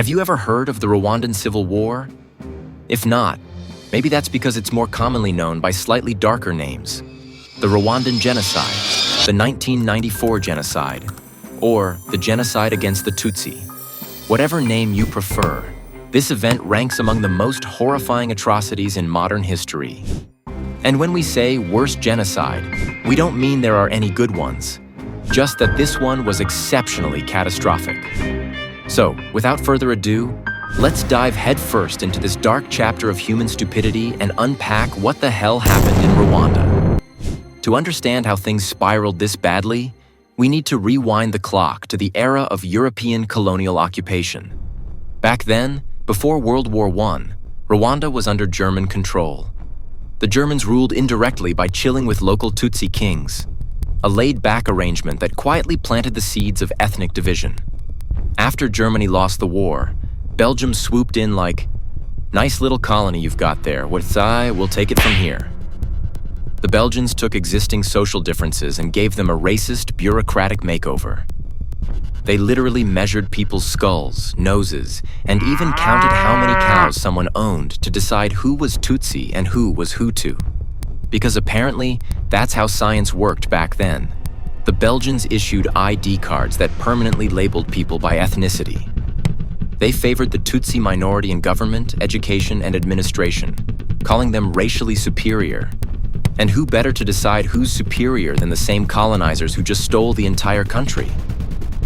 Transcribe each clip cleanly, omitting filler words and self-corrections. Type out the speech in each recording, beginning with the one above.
Have you ever heard of the Rwandan Civil War? If not, maybe that's because it's more commonly known by slightly darker names. The Rwandan Genocide, the 1994 Genocide, or the Genocide against the Tutsi. Whatever name you prefer, this event ranks among the most horrifying atrocities in modern history. And when we say worst genocide, we don't mean there are any good ones, just that this one was exceptionally catastrophic. So, without further ado, let's dive headfirst into this dark chapter of human stupidity and unpack what the hell happened in Rwanda. To understand how things spiraled this badly, we need to rewind the clock to the era of European colonial occupation. Back then, before World War I, Rwanda was under German control. The Germans ruled indirectly by chilling with local Tutsi kings, a laid-back arrangement that quietly planted the seeds of ethnic division. After Germany lost the war, Belgium swooped in like, "Nice little colony you've got there, we'll take it from here." The Belgians took existing social differences and gave them a racist, bureaucratic makeover. They literally measured people's skulls, noses, and even counted how many cows someone owned to decide who was Tutsi and who was Hutu. Because apparently, that's how science worked back then. The Belgians issued ID cards that permanently labeled people by ethnicity. They favored the Tutsi minority in government, education, and administration, calling them racially superior. And who better to decide who's superior than the same colonizers who just stole the entire country?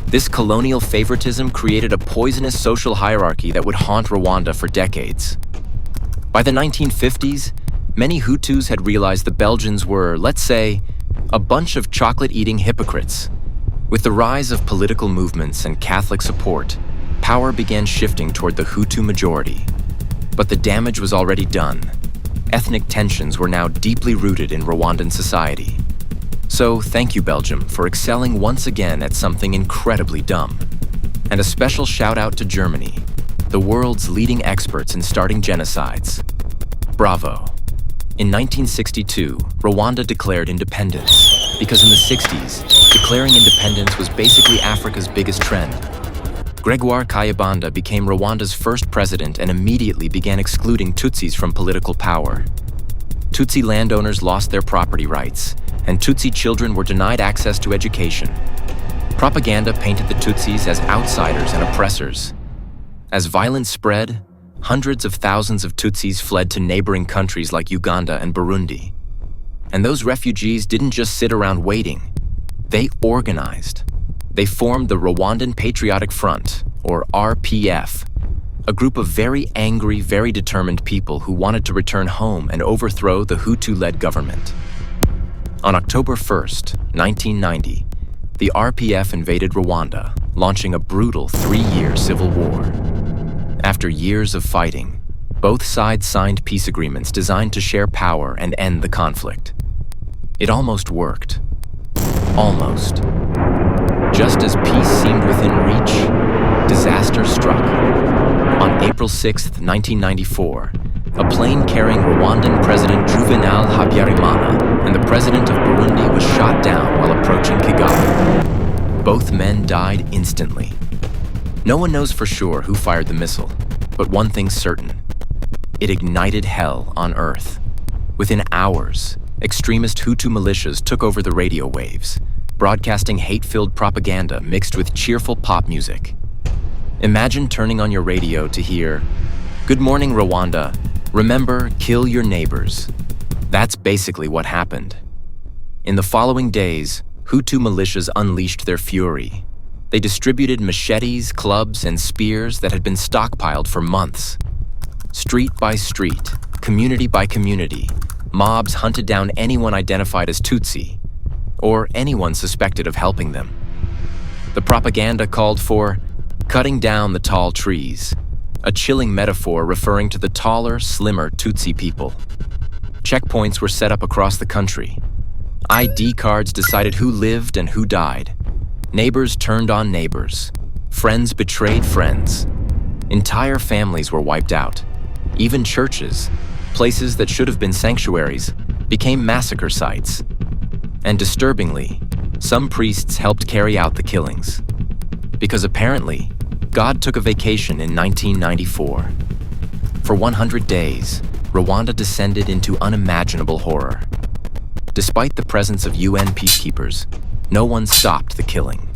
This colonial favoritism created a poisonous social hierarchy that would haunt Rwanda for decades. By the 1950s, many Hutus had realized the Belgians were, let's say, a bunch of chocolate-eating hypocrites. With the rise of political movements and Catholic support, power began shifting toward the Hutu majority. But the damage was already done. Ethnic tensions were now deeply rooted in Rwandan society. So thank you, Belgium, for excelling once again at something incredibly dumb. And a special shout out to Germany, the world's leading experts in starting genocides. Bravo. In 1962, Rwanda declared independence, because in the 60s, declaring independence was basically Africa's biggest trend. Gregoire Kayibanda became Rwanda's first president and immediately began excluding Tutsis from political power. Tutsi landowners lost their property rights, and Tutsi children were denied access to education. Propaganda painted the Tutsis as outsiders and oppressors. As violence spread, hundreds of thousands of Tutsis fled to neighboring countries like Uganda and Burundi. And those refugees didn't just sit around waiting. They organized. They formed the Rwandan Patriotic Front, or RPF, a group of very angry, very determined people who wanted to return home and overthrow the Hutu-led government. On October 1st, 1990, the RPF invaded Rwanda, launching a brutal 3-year civil war. After years of fighting, both sides signed peace agreements designed to share power and end the conflict. It almost worked. Almost. Just as peace seemed within reach, disaster struck. On April 6, 1994, a plane carrying Rwandan President Juvenal Habyarimana and the President of Burundi was shot down while approaching Kigali. Both men died instantly. No one knows for sure who fired the missile, but one thing's certain. It ignited hell on Earth. Within hours, extremist Hutu militias took over the radio waves, broadcasting hate-filled propaganda mixed with cheerful pop music. Imagine turning on your radio to hear, "Good morning, Rwanda. Remember, kill your neighbors." That's basically what happened. In the following days, Hutu militias unleashed their fury. They distributed machetes, clubs, and spears that had been stockpiled for months. Street by street, community by community, mobs hunted down anyone identified as Tutsi, or anyone suspected of helping them. The propaganda called for cutting down the tall trees, a chilling metaphor referring to the taller, slimmer Tutsi people. Checkpoints were set up across the country. ID cards decided who lived and who died. Neighbors turned on neighbors. Friends betrayed friends. Entire families were wiped out. Even churches, places that should have been sanctuaries, became massacre sites. And disturbingly, some priests helped carry out the killings. Because apparently, God took a vacation in 1994. For 100 days, Rwanda descended into unimaginable horror. Despite the presence of UN peacekeepers, no one stopped the killing.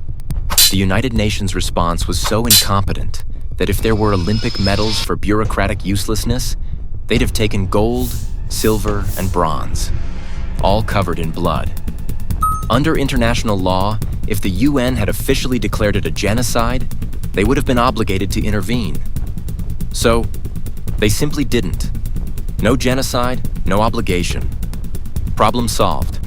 The United Nations response was so incompetent that if there were Olympic medals for bureaucratic uselessness, they'd have taken gold, silver, and bronze, all covered in blood. Under international law, if the UN had officially declared it a genocide, they would have been obligated to intervene. So, they simply didn't. No genocide, no obligation. Problem solved.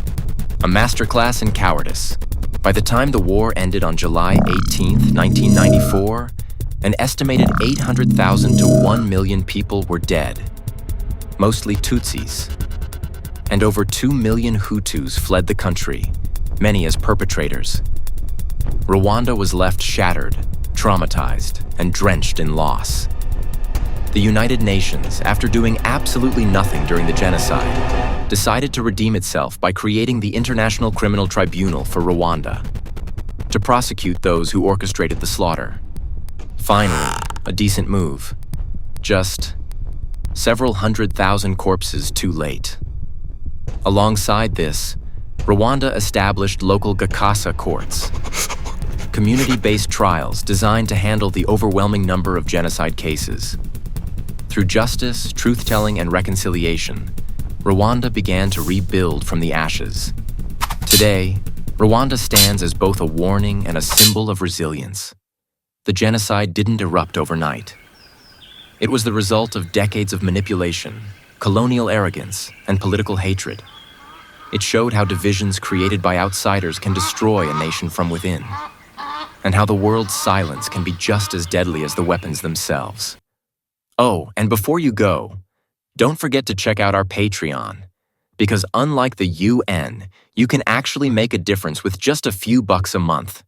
A masterclass in cowardice. By the time the war ended on July 18, 1994, an estimated 800,000 to 1 million people were dead, mostly Tutsis. And over 2 million Hutus fled the country, many as perpetrators. Rwanda was left shattered, traumatized, and drenched in loss. The United Nations, after doing absolutely nothing during the genocide, decided to redeem itself by creating the International Criminal Tribunal for Rwanda to prosecute those who orchestrated the slaughter. Finally, a decent move. Just several 100,000 corpses too late. Alongside this, Rwanda established local Gakasa courts, community-based trials designed to handle the overwhelming number of genocide cases. Through justice, truth-telling, and reconciliation, Rwanda began to rebuild from the ashes. Today, Rwanda stands as both a warning and a symbol of resilience. The genocide didn't erupt overnight. It was the result of decades of manipulation, colonial arrogance, and political hatred. It showed how divisions created by outsiders can destroy a nation from within, and how the world's silence can be just as deadly as the weapons themselves. Oh, and before you go, don't forget to check out our Patreon, because unlike the UN, you can actually make a difference with just a few bucks a month.